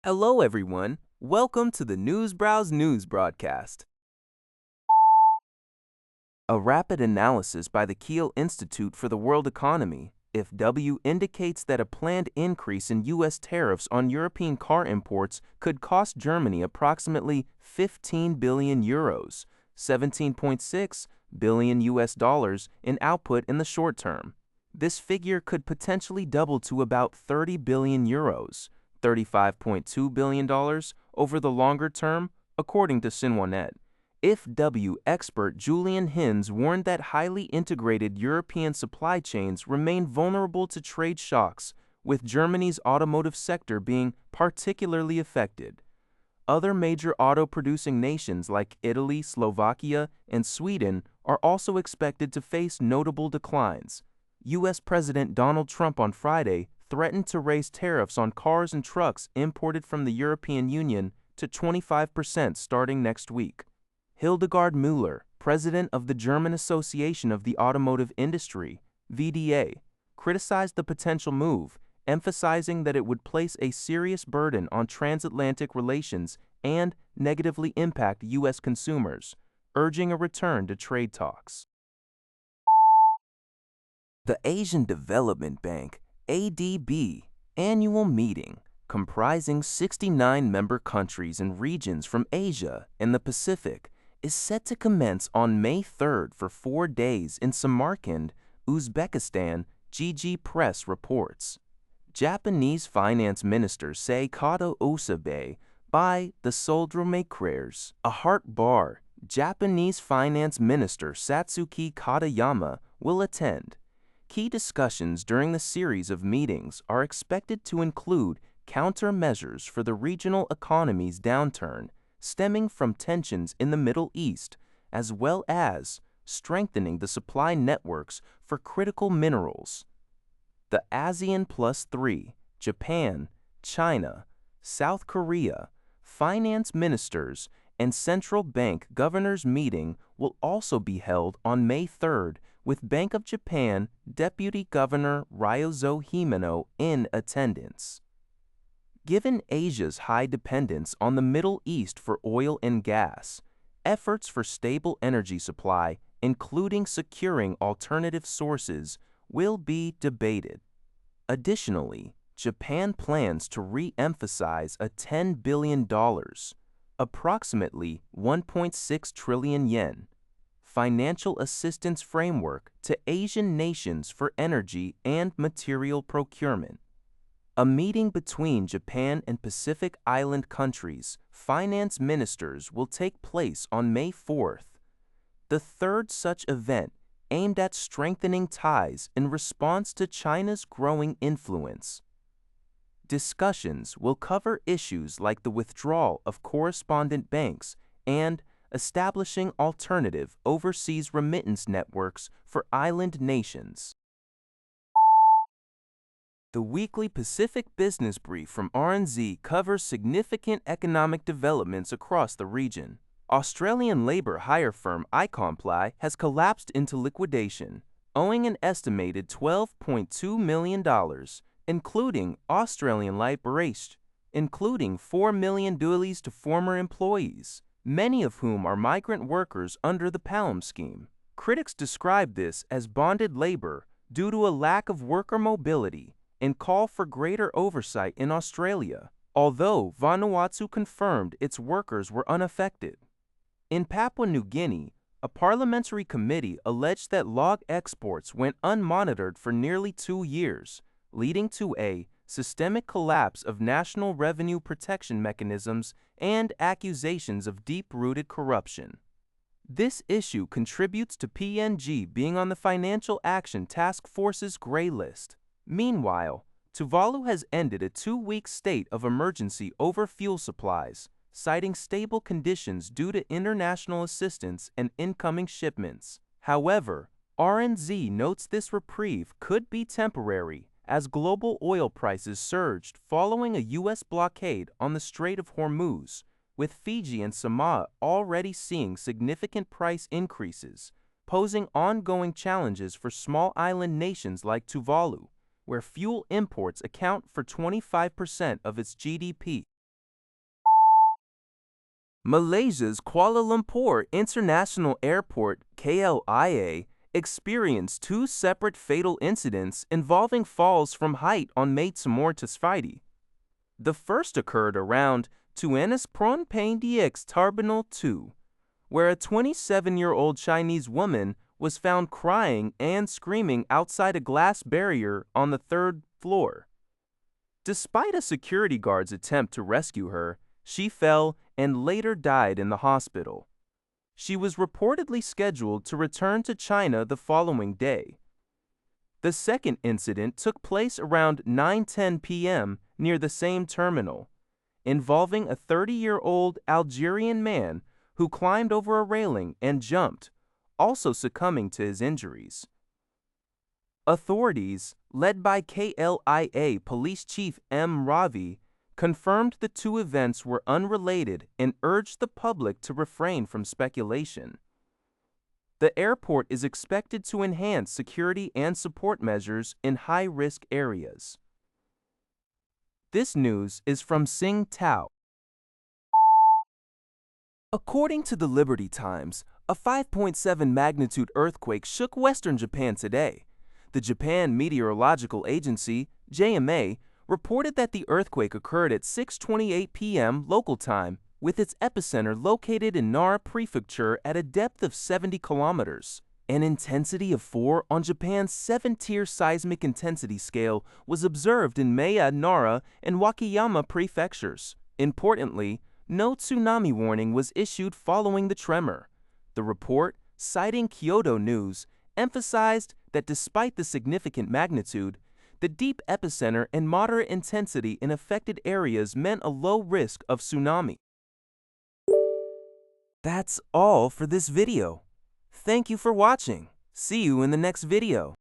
Hello, everyone. Welcome to the Newsbrowse News broadcast. A rapid analysis by the Kiel Institute for the World Economy, IFW, indicates that a planned increase in U.S. tariffs on European car imports could cost Germany approximately 15 billion euros, 17.6 billion US dollars in output in the short term. This figure could potentially double to about 30 billion euros, $35.2 billion over the longer term, according to Sinwanet. IFW expert Julian Hinz warned that highly integrated European supply chains remain vulnerable to trade shocks, with Germany's automotive sector being particularly affected. Other major auto-producing nations like Italy, Slovakia, and Sweden are also expected to face notable declines. U.S. President Donald Trump on Friday threatened to raise tariffs on cars and trucks imported from the European Union to 25% starting next week. Hildegard Müller, president of the German Association of the Automotive Industry, VDA, criticized the potential move, emphasizing that it would place a serious burden on transatlantic relations and negatively impact U.S. consumers, urging a return to trade talks. The Asian Development Bank ADB annual meeting, comprising 69 member countries and regions from Asia and the Pacific, is set to commence on May 3rd for 4 days in Samarkand, Uzbekistan, GG Press reports. Japanese Finance Minister Seikato Osabe by the Soldrumakers, a Hart Bar, Japanese Finance Minister Satsuki Katayama will attend. Key discussions during the series of meetings are expected to include countermeasures for the regional economy's downturn stemming from tensions in the Middle East, as well as strengthening the supply networks for critical minerals. The ASEAN Plus 3, Japan, China, South Korea, finance ministers, and central bank governors meeting will also be held on May 3rd, with Bank of Japan Deputy Governor Ryozo Himeno in attendance. Given Asia's high dependence on the Middle East for oil and gas, efforts for stable energy supply, including securing alternative sources, will be debated. Additionally, Japan plans to re-emphasize a $10 billion, approximately 1.6 trillion yen, financial assistance framework to Asian nations for energy and material procurement. A meeting between Japan and Pacific Island countries' finance ministers will take place on May 4th, the third such event aimed at strengthening ties in response to China's growing influence. Discussions will cover issues like the withdrawal of correspondent banks and establishing alternative overseas remittance networks for island nations. The weekly Pacific Business Brief from RNZ covers significant economic developments across the region. Australian labor hire firm iComply has collapsed into liquidation, owing an estimated $12.2 million, including Australian liberation, including $4 million dualies to former employees, many of whom are migrant workers under the PALM scheme. Critics describe this as bonded labor due to a lack of worker mobility and call for greater oversight in Australia, although Vanuatu confirmed its workers were unaffected. In Papua New Guinea, a parliamentary committee alleged that log exports went unmonitored for nearly 2 years, leading to a systemic collapse of national revenue protection mechanisms and accusations of deep-rooted corruption. This issue contributes to PNG being on the Financial Action Task Force's gray list. Meanwhile, Tuvalu has ended a 2-week state of emergency over fuel supplies, citing stable conditions due to international assistance and incoming shipments. However, RNZ notes this reprieve could be temporary as global oil prices surged following a U.S. blockade on the Strait of Hormuz, with Fiji and Samoa already seeing significant price increases, posing ongoing challenges for small island nations like Tuvalu, where fuel imports account for 25% of its GDP. Malaysia's Kuala Lumpur International Airport (KLIA) experienced two separate fatal incidents involving falls from height on May Timur Friday. The first occurred around Tuanis Phnom Penh DX Terminal 2, where a 27-year-old Chinese woman was found crying and screaming outside a glass barrier on the third floor. Despite a security guard's attempt to rescue her, she fell and later died in the hospital. She was reportedly scheduled to return to China the following day. The second incident took place around 9:10 p.m. near the same terminal, involving a 30-year-old Algerian man who climbed over a railing and jumped, also succumbing to his injuries. Authorities, led by KLIA Police Chief M. Ravi, confirmed the two events were unrelated and urged the public to refrain from speculation. The airport is expected to enhance security and support measures in high-risk areas. This news is from Sing Tao. According to the Liberty Times, a 5.7 magnitude earthquake shook western Japan today. The Japan Meteorological Agency, JMA, reported that the earthquake occurred at 6:28 p.m. local time, with its epicenter located in Nara Prefecture at a depth of 70 kilometers. An intensity of 4 on Japan's 7-tier seismic intensity scale was observed in Meiya, Nara, and Wakayama prefectures. Importantly, no tsunami warning was issued following the tremor. The report, citing Kyodo News, emphasized that despite the significant magnitude, the deep epicenter and moderate intensity in affected areas meant a low risk of tsunami. That's all for this video. Thank you for watching. See you in the next video.